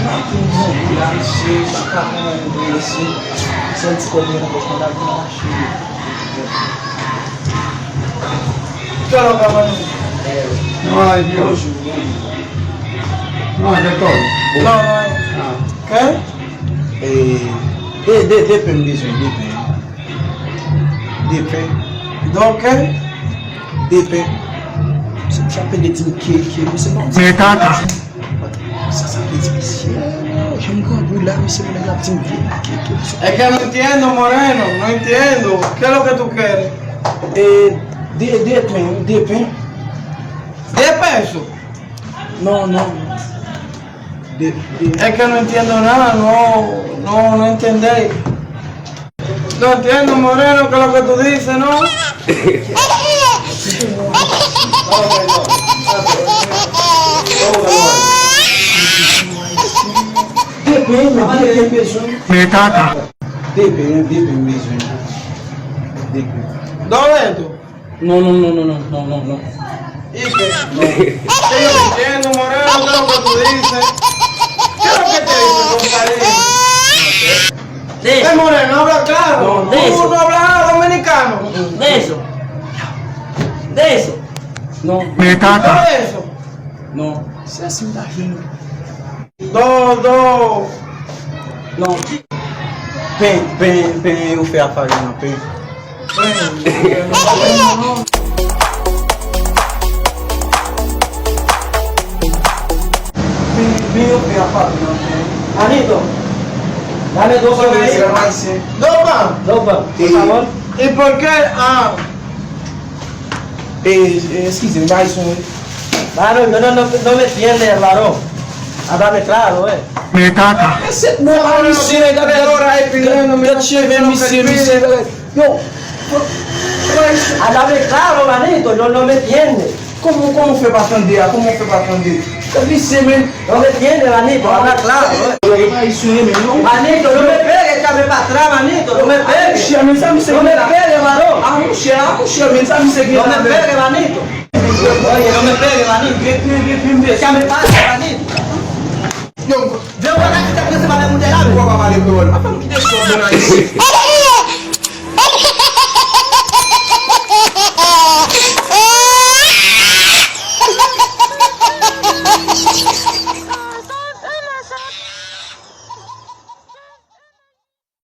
Lá encher, macarrão, esse antes comer na bolsa da machi. Quero gravar Ai, Deus. Não, já tô. Não. Quer? Depende disso, depende. Donc, depende. Ça peut être qui c'est bon. C'est tata. Ça peut être spécial. J'aime quand vous là, mais c'est la petite Es que no entiendo, Moreno, no entiendo. ¿Qué es lo que tú quieres? Depende. 10 pesos. No. Es que no entiendo nada, no entendéis. No entiendo, Moreno, qué es lo que tú dices, ¿no? C'est tata. Depende mesmo. ¿Dónde es tú? No. ¿Y qué? Que yo no entiendo, Moreno, qué es lo que tú dices. ¿Qué es lo que te dice, compadre? Moreno, habla claro. No, de eso. ¿Tú no hablas dominicano? De eso. No. C'est tata. ¿Qué es eso? No. Você é assim da rindo. Do. Não. Pen, eu fui a farinha, pen. Pen, eu fui a farinha, pen. Anito, dale 2 veces más. ¿Dos pan? Por favor. ¿Y por qué? Esqueci, mais Varón, no me entiendes, varón. Háblame claro, C'est tata. Háblame claro, manito, no me entiende. ¿Cómo fue para atender? ¿Cómo fue para atender? No me entiende, manito, habla claro, Manito, no me pegues, échame para atrás, manito, no me pegues. No me pegues, varón. No me pegues, manito. Oye, no me pegues, manito. Échame para atrás, manito. Veo que se va a mulher. Vou babar ele do olho. Mas não que deixou, dona aí.